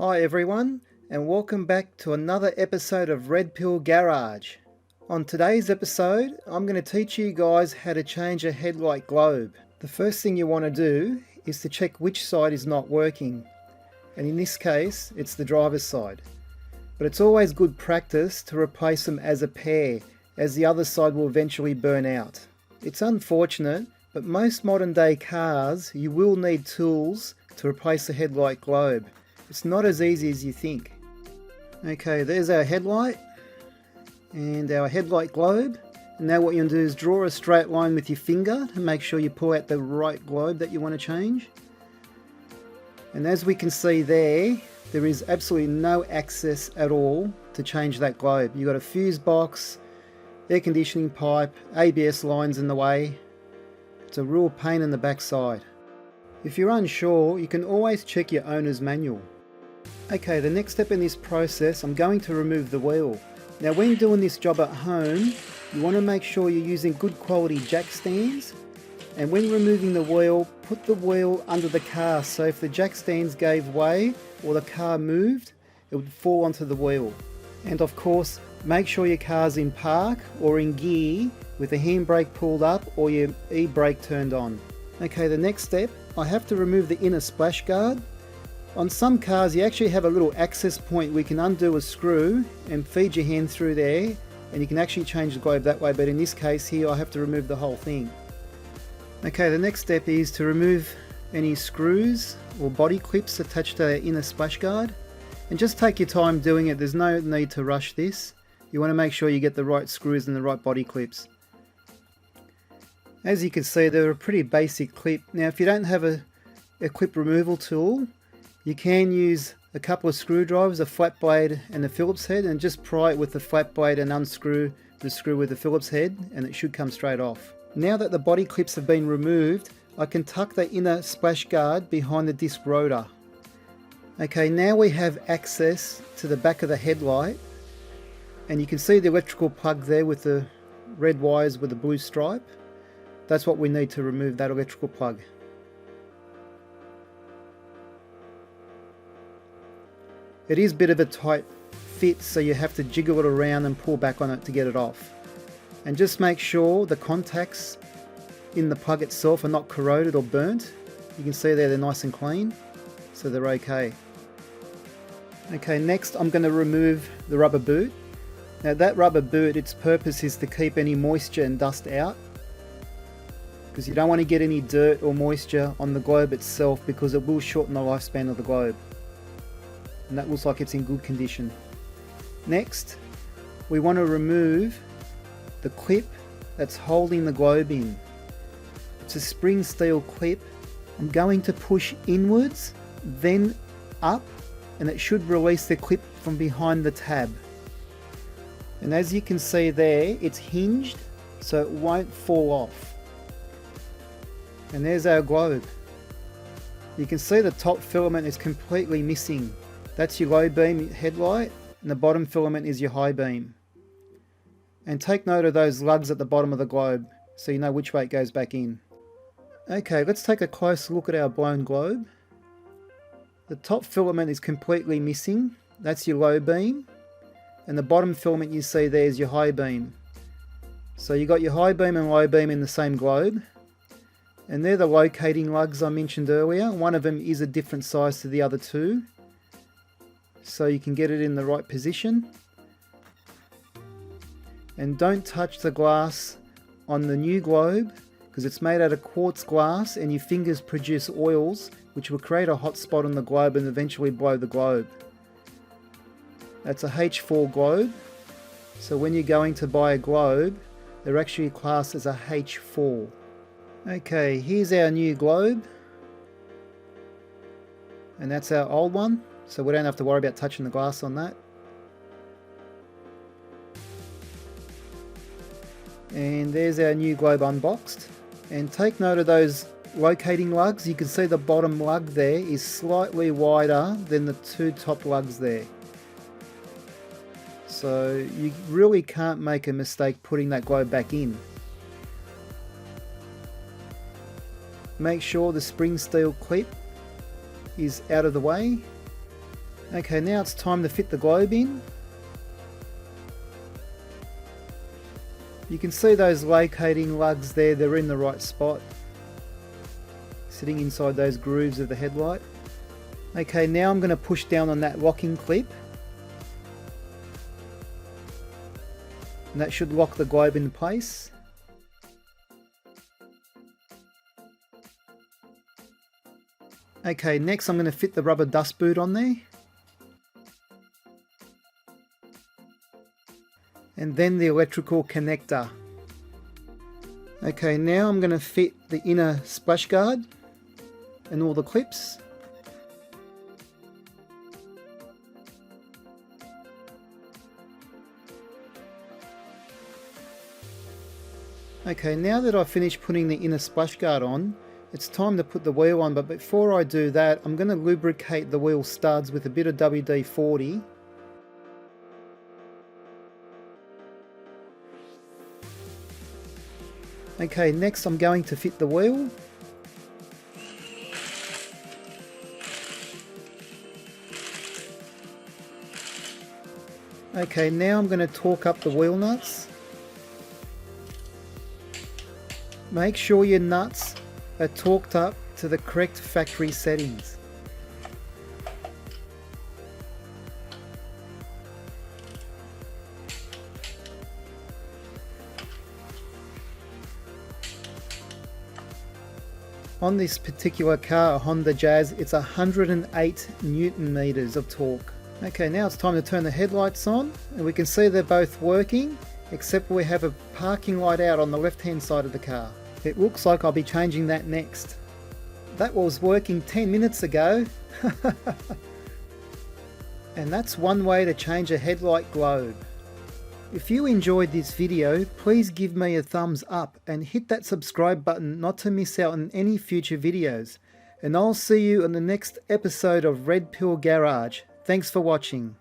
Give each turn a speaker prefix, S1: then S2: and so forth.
S1: Hi everyone, and welcome back to another episode of Red Pill Garage. On today's episode, I'm going to teach you guys how to change a headlight globe. The first thing you want to do is to check which side is not working, and in this case, it's the driver's side. But it's always good practice to replace them as a pair, as the other side will eventually burn out. It's unfortunate, but most modern day cars, you will need tools to replace the headlight globe. It's not as easy as you think. Okay, there's our headlight and our headlight globe. And now what you're going to do is draw a straight line with your finger to make sure you pull out the right globe that you want to change. And as we can see there is absolutely no access at all to change that globe. You've got a fuse box, air conditioning pipe, ABS lines in the way. It's a real pain in the backside. If you're unsure, you can always check your owner's manual. Okay, the next step in this process, I'm going to remove the wheel. Now when doing this job at home, you want to make sure you're using good quality jack stands. And when removing the wheel, put the wheel under the car, so if the jack stands gave way or the car moved, it would fall onto the wheel. And of course, make sure your car's in park or in gear with the handbrake pulled up or your e-brake turned on. Okay, the next step, I have to remove the inner splash guard. On some cars you actually have a little access point where you can undo a screw and feed your hand through there, and you can actually change the globe that way, but in this case here I have to remove the whole thing. Okay, the next step is to remove any screws or body clips attached to the inner splash guard, and just take your time doing it. There's no need to rush this. You want to make sure you get the right screws and the right body clips. As you can see, they're a pretty basic clip. Now if you don't have a clip removal tool, you can use a couple of screwdrivers, a flat blade and a Phillips head, and just pry it with the flat blade and unscrew the screw with the Phillips head, and it should come straight off. Now that the body clips have been removed, I can tuck the inner splash guard behind the disc rotor. Okay, now we have access to the back of the headlight, and you can see the electrical plug there with the red wires with the blue stripe. That's what we need to remove, that electrical plug. It is a bit of a tight fit, so you have to jiggle it around and pull back on it to get it off. And just make sure the contacts in the plug itself are not corroded or burnt. You can see there they're nice and clean, so they're okay. Okay, next I'm going to remove the rubber boot. Now that rubber boot, its purpose is to keep any moisture and dust out, because you don't want to get any dirt or moisture on the globe itself, because it will shorten the lifespan of the globe. And that looks like it's in good condition. Next, we want to remove the clip that's holding the globe in. It's a spring steel clip. I'm going to push inwards, then up, and it should release the clip from behind the tab. And as you can see there, it's hinged, so it won't fall off. And there's our globe. You can see the top filament is completely missing. That's your low beam headlight, and the bottom filament is your high beam. And take note of those lugs at the bottom of the globe, so you know which way it goes back in. Okay, let's take a close look at our blown globe. The top filament is completely missing. That's your low beam. And the bottom filament you see there is your high beam. So you got your high beam and low beam in the same globe. And they're the locating lugs I mentioned earlier. One of them is a different size to the other two, so you can get it in the right position. And don't touch the glass on the new globe, because it's made out of quartz glass and your fingers produce oils which will create a hot spot on the globe and eventually blow the globe. That's a H4 globe, so when you're going to buy a globe, they're actually classed as a H4. Okay, here's our new globe, and that's our old one, so we don't have to worry about touching the glass on that. And there's our new globe unboxed. And take note of those locating lugs. You can see the bottom lug there is slightly wider than the two top lugs there. So you really can't make a mistake putting that globe back in. Make sure the spring steel clip is out of the way, Okay, now it's time to fit the globe in. You can see those locating lugs there, they're in the right spot, sitting inside those grooves of the headlight. Okay, now I'm going to push down on that locking clip, and that should lock the globe in place. Okay, next I'm going to fit the rubber dust boot on there, and then the electrical connector. Okay, now I'm going to fit the inner splash guard and all the clips. Okay, now that I've finished putting the inner splash guard on, it's time to put the wheel on, but before I do that, I'm going to lubricate the wheel studs with a bit of WD-40. Okay, next I'm going to fit the wheel. Okay, now I'm going to torque up the wheel nuts. Make sure your nuts are torqued up to the correct factory settings. On this particular car, a Honda Jazz, it's 108 Newton meters of torque. Okay, now it's time to turn the headlights on, and we can see they're both working, except we have a parking light out on the left hand side of the car. It looks like I'll be changing that next. That was working 10 minutes ago. And that's one way to change a headlight globe. If you enjoyed this video, please give me a thumbs up and hit that subscribe button not to miss out on any future videos. And I'll see you in the next episode of Red Pill Garage. Thanks for watching.